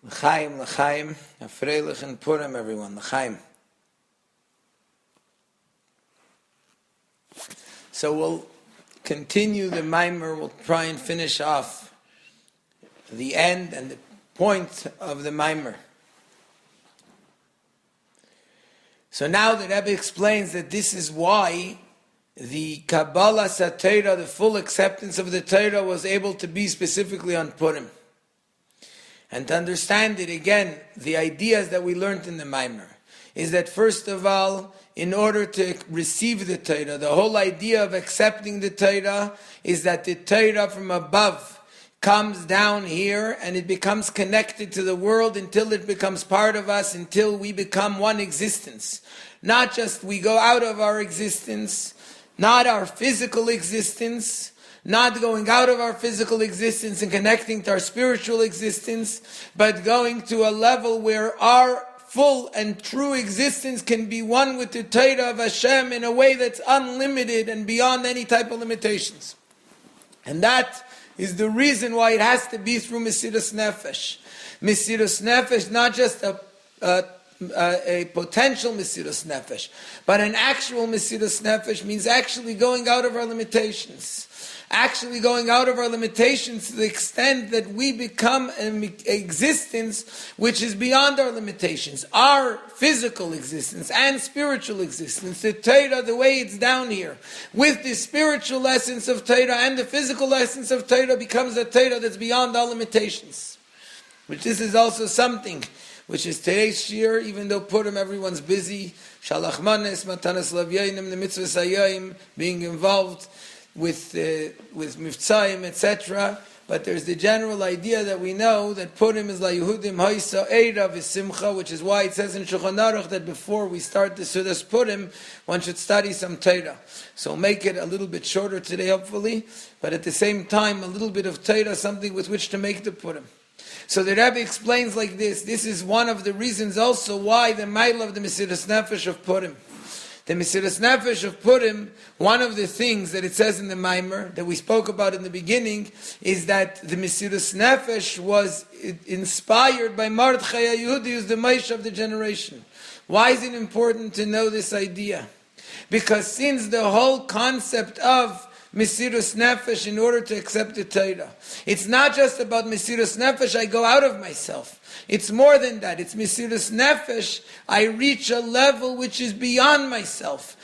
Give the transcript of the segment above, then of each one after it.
L'chaim, l'chaim, a freilich and Purim, everyone, l'chaim. So we'll continue the Maimer, we'll try and finish off the end and the point of the Maimer. So now the Rebbe explains that this is why the Kabbalah Satira, the full acceptance of the Torah, was able to be specifically on Purim. And to understand it again, the ideas that we learned in the Maimer is that first of all, in order to receive the Torah, the whole idea of accepting the Torah is that the Torah from above comes down here and it becomes connected to the world until it becomes part of us, until we become one existence. Not just we go out of our existence, not our physical existence, not going out of our physical existence and connecting to our spiritual existence, but going to a level where our full and true existence can be one with the Torah of Hashem in a way that's unlimited and beyond any type of limitations. And that is the reason why it has to be through Mesiras Nefesh. Mesiras Nefesh, not just a potential Mesiras Nefesh, but an actual Mesiras Nefesh means actually going out of our limitations. Actually going out of our limitations to the extent that we become an existence which is beyond our limitations. Our physical existence and spiritual existence, the Torah, the way it's down here, with the spiritual essence of Torah and the physical essence of Torah becomes a Torah that's beyond our limitations. Which this is also something which is today's shir, even though Purim everyone's busy, Shalach Manes, Matanas Lavyanim, the Mitzvah Sayayim, being involved with Mivtzayim, etc. But there's the general idea that we know that Purim is Layehudim Haisa Eira V'Simcha, which is why it says in Shulchan Aruch that before we start the Sudas Purim, one should study some Torah. So we'll make it a little bit shorter today, hopefully, but at the same time, a little bit of Torah, something with which to make the Purim. So the Rebbe explains like this. This is one of the reasons also why the Maila of the Mesiras Nefesh of Purim. The Mesiras Nefesh of Purim, one of the things that it says in the Maimer that we spoke about in the beginning is that the Mesiras Nefesh was inspired by Vekibel Hayehudim, who's the Moshe of the generation. Why is it important to know this idea? Because since the whole concept of Mesiras Nefesh in order to accept the Torah, it's not just about Mesiras Nefesh, I go out of myself. It's more than that. It's Mesiras Nefesh, I reach a level which is beyond myself.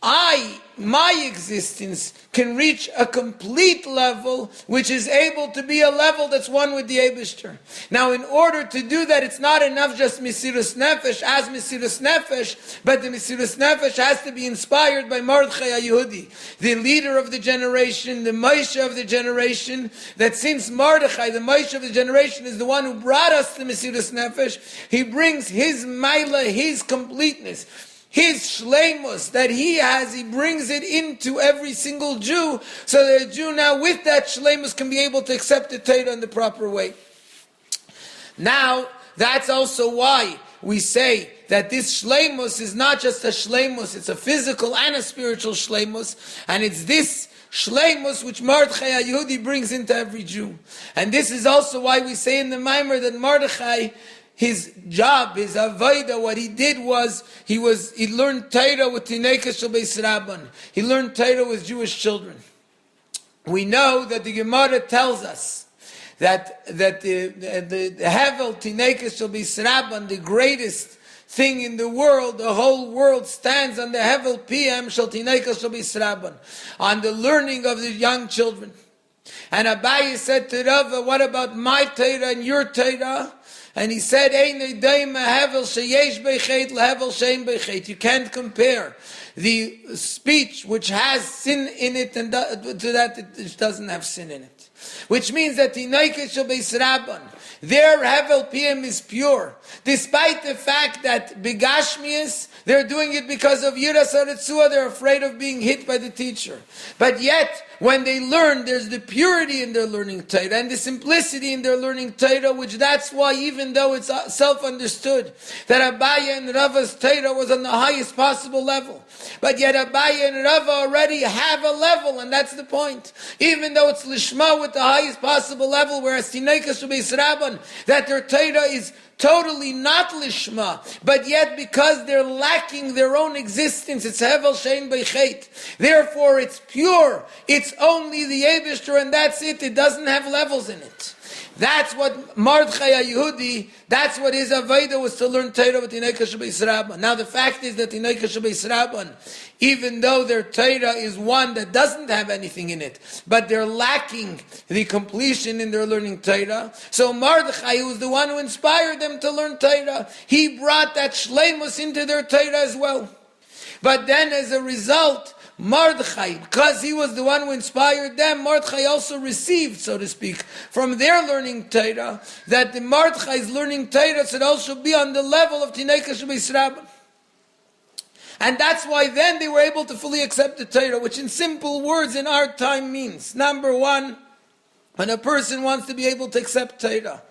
My existence can reach a complete level which is able to be a level that's one with the Eibishter. Now in order to do that, it's not enough just Mesiras Nefesh as Mesiras Nefesh, but the Mesiras Nefesh has to be inspired by Mordechai Yehudi, the leader of the generation, the Moshe of the generation, that since Mordechai, the Moshe of the generation, is the one who brought us to Mesiras Nefesh, he brings his Maila, his completeness, his shleimus that he has, he brings it into every single Jew, so that a Jew now with that shleimus can be able to accept the Torah in the proper way. Now, that's also why we say that this shleimus is not just a shleimus, it's a physical and a spiritual shleimus, and it's this shleimus which Mordechai Yehudi brings into every Jew. And this is also why we say in the Maimer that Mordechai, his job, his avodah, what he did was, he learned Torah with Tinei Shel Beis Rabban. He learned Torah with Jewish children. We know that the Gemara tells us that the Hevel Tinei Shel Beis Rabban, the greatest thing in the world, the whole world stands on the Hevel PM Shel Tinei Shel Beis Rabban, on the learning of the young children. And Abaye said to Rava, what about my Torah and your Torah? And he said, you can't compare the speech which has sin in it and to that which doesn't have sin in it. Which means that their Hevel PM is pure, despite the fact that Begashmias, they're doing it because of Yiras HaRetzua, they're afraid of being hit by the teacher. But yet, when they learn, there's the purity in their learning Torah and the simplicity in their learning Torah, which that's why even though it's self-understood that Abaye and Rava's Torah was on the highest possible level, but yet Abaye and Rava already have a level, and that's the point. Even though it's Lishma at the highest possible level, whereas Tineikas Beis Rabban, that their Torah is totally not lishma, but yet because they're lacking their own existence, it's hevel shein beichet. Therefore, it's pure. It's only the Eibishter, and that's it. It doesn't have levels in it. That's what Mordechai Yehudi, that's what his Avodah was, to learn Torah with Tineikas Beis Rabban. Now the fact is that Tineikas Beis Rabban, even though their Torah is one that doesn't have anything in it, but they're lacking the completion in their learning Torah. So Mordechai, who was the one who inspired them to learn Torah, he brought that shleimus into their Torah as well. But then as a result, Mordechai, because he was the one who inspired them, Mordechai also received, so to speak, from their learning Torah, that the Mordechai's learning Torah should also be on the level of Tineikas Beis Rabban. And that's why then they were able to fully accept the Torah, which in simple words in our time means, number one, when a person wants to be able to accept Torah,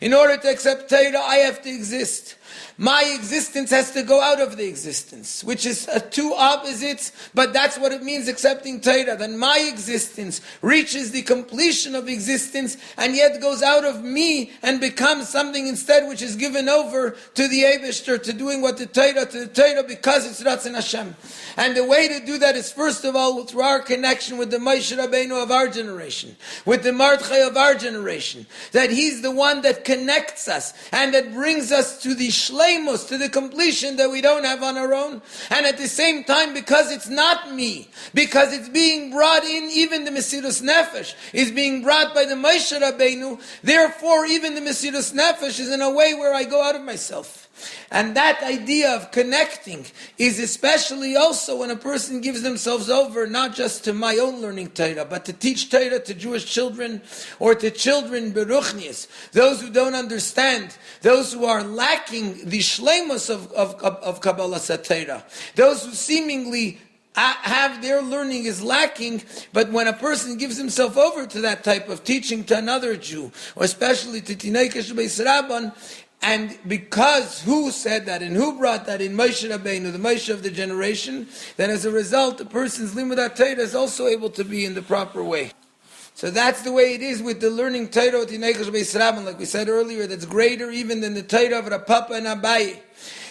in order to accept Torah, I have to exist. My existence has to go out of the existence, which is two opposites, but that's what it means accepting Torah. Then my existence reaches the completion of existence and yet goes out of me and becomes something instead which is given over to the Eibishter, to doing what to the Torah because it's Ratzon Hashem. And the way to do that is first of all through our connection with the Moshe Rabbeinu of our generation, with the Mordechai of our generation, that he's the one that connects us and that brings us to the shleimus, to the completion that we don't have on our own. And at the same time, because it's not me, because it's being brought in, even the Mesirus Nefesh is being brought by the Moshe Rabbeinu, therefore even the Mesirus Nefesh is in a way where I go out of myself. And that idea of connecting is especially also when a person gives themselves over not just to my own learning Torah, but to teach Torah to Jewish children or to children beruchnius, those who don't understand, those who are lacking the shleimus of Kabbalah Torah, those who seemingly have their learning is lacking, but when a person gives himself over to that type of teaching to another Jew, or especially to Tineikas Beis Rabban, and because who said that and who brought that in Moshe Rabbeinu, the Moshe of the generation, then as a result, the person's limud Torah is also able to be in the proper way. So that's the way it is with the learning Torah of Tineikas Beis Rabban, like we said earlier, that's greater even than the Torah of Rav Papa and Abaye.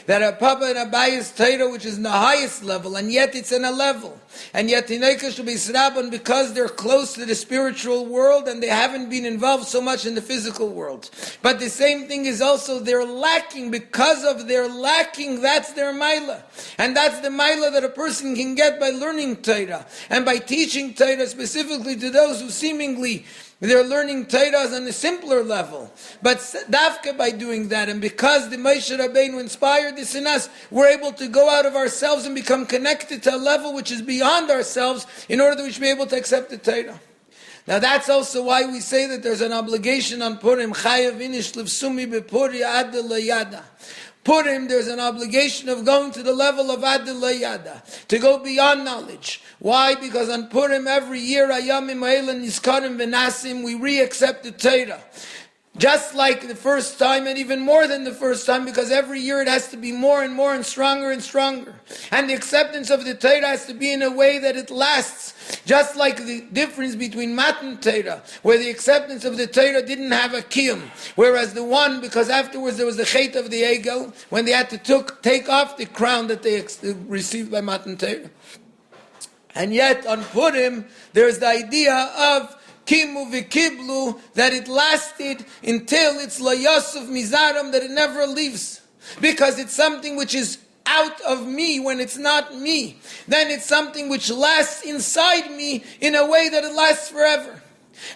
That Rav Papa and Abaye's Torah, which is in the highest level, and yet it's in a level. And yet Tineikas Beis Rabban, because they're close to the spiritual world and they haven't been involved so much in the physical world. But the same thing is also they're lacking. Because of their lacking, that's their Maila. And that's the Maila that a person can get by learning Torah. And by teaching Torah specifically to those who seemingly they're learning Torah on a simpler level. But dafka by doing that, and because the Moshe Rabbeinu inspired this in us, we're able to go out of ourselves and become connected to a level which is beyond ourselves in order that we should be able to accept the Torah. Now that's also why we say that there's an obligation on Purim, Chayav inish livsumi bepuri ad layada. Purim, there's an obligation of going to the level of ad layada, to go beyond knowledge. Why? Because on Purim every year, Ayamim Ha'elan Nizkarim V'Nasim, we re-accept the Torah. Just like the first time, and even more than the first time, because every year it has to be more and more and stronger and stronger. And the acceptance of the Torah has to be in a way that it lasts. Just like the difference between Matan Torah, where the acceptance of the Torah didn't have a kiyum, whereas the one, because afterwards there was the Chet of the Egel, when they had to take off the crown that they received by Matan Torah. And yet on Purim, there's the idea of Kimu Vekiblu, that it lasted until it's La Yosef Mizaram, that it never leaves. Because it's something which is out of me when it's not me. Then it's something which lasts inside me in a way that it lasts forever.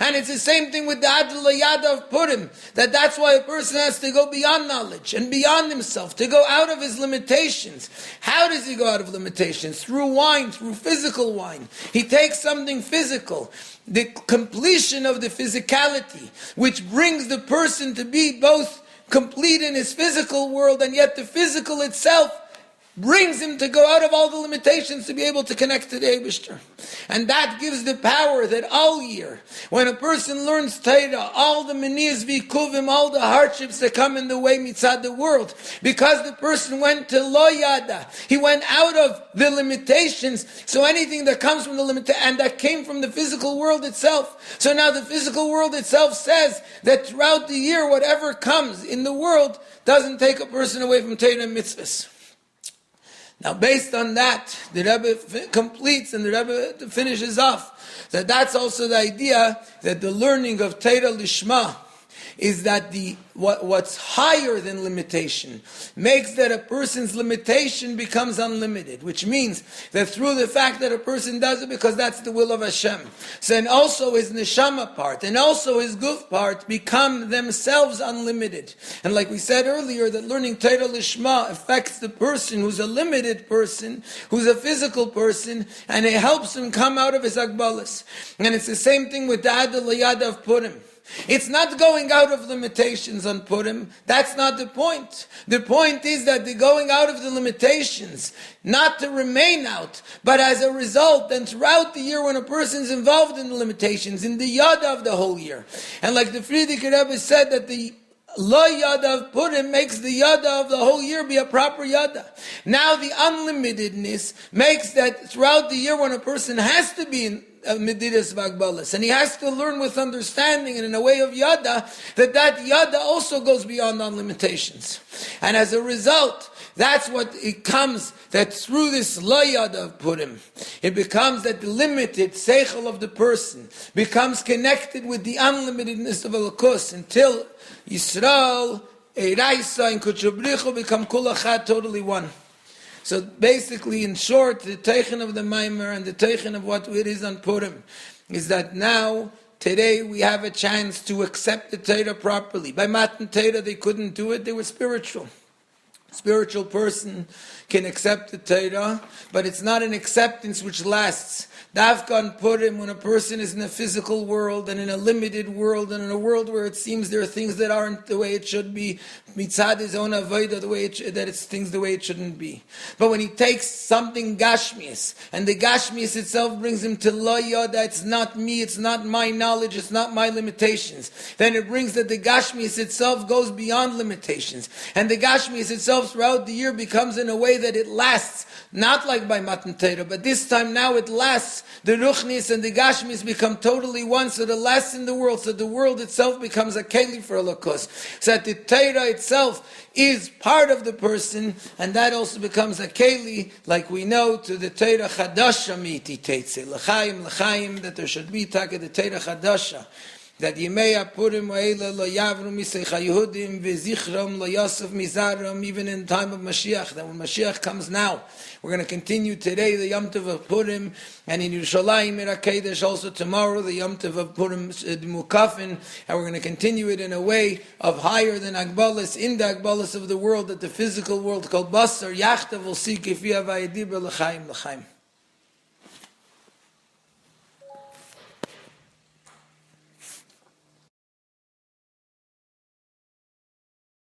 And it's the same thing with the Adl Yada of Purim, that's why a person has to go beyond knowledge and beyond himself, to go out of his limitations. How does he go out of limitations? Through wine, through physical wine. He takes something physical, the completion of the physicality, which brings the person to be both complete in his physical world, and yet the physical itself brings him to go out of all the limitations to be able to connect to the Eibishter. And that gives the power that all year, when a person learns Torah, all the meniyas v'ikuvim, all the hardships that come in the way mitzad the world, because the person went to lo yada, he went out of the limitations, so anything that comes from the limitation, and that came from the physical world itself. So now the physical world itself says that throughout the year, whatever comes in the world doesn't take a person away from Torah and mitzvahs. Now, based on that, the Rebbe completes and the Rebbe finishes off that that's also the idea that the learning of Torah Lishma is that what's higher than limitation makes that a person's limitation becomes unlimited, which means that through the fact that a person does it because that's the will of Hashem, so then also his neshama part and also his guf part become themselves unlimited. And like we said earlier, that learning Torah Lishma affects the person who's a limited person, who's a physical person, and it helps him come out of his agbalas. And it's the same thing with the Adal Yada of Purim. It's not going out of limitations on Purim. That's not the point. The point is that the going out of the limitations, not to remain out, but as a result, then throughout the year when a person's involved in the limitations, in the yada of the whole year. And like the Frierdiker Rebbe said, that the Lo yada of Purim makes the yada of the whole year be a proper yada. Now the unlimitedness makes that throughout the year when a person has to be in Medidas Vagbalas, and he has to learn with understanding and in a way of yada, that yada also goes beyond on limitations. And as a result, that's what it comes, that through this lo yada of Purim, it becomes that the limited seichel of the person becomes connected with the unlimitedness of Elokus until Yisrael, Eiraisa, and Kuchabrichu become kulachad, totally one. So basically, in short, the teichen of the Maimer and the teichen of what it is on Purim is that now, today, we have a chance to accept the Torah properly. By Matan Torah, they couldn't do it, they were spiritual. Spiritual person can accept the Torah, but it's not an acceptance which lasts. Dafka on Purim, when a person is in a physical world and in a limited world and in a world where it seems there are things that aren't the way it should be, mitzad his own avodah, the way that it's things the way it shouldn't be. But when he takes something gashmius, and the gashmius itself brings him to lo yada, it's not me, it's not my knowledge, it's not my limitations, then it brings that the gashmius itself goes beyond limitations. And the gashmius itself throughout the year becomes in a way that it lasts, not like by Matan Torah, but this time now it lasts. The Ruchnis and the Gashmis become totally one, so the lasts in the world, so the world itself becomes a keli for Elokus. So that the Torah itself is part of the person, and that also becomes a keli, like we know, to the Torah Chadasha miti teitze, l'chaim, l'chaim, that there should be taka the Torah Chadasha. That Yemei Purim Ha'ela lo yavru misei Hayehudim v'zichram lo yosef mizaram, even in the time of Mashiach, that when Mashiach comes now, we're going to continue today the Yom Tov of Purim, and in Yerushalayim Mirakedesh also tomorrow the Yom Tov of Purim Mukafin, and we're going to continue it in a way of higher than Agbalas, in the Agbalas of the world, that the physical world called Basar Yachtav will see Kifiyah Vayedibra l'chaim l'chaim.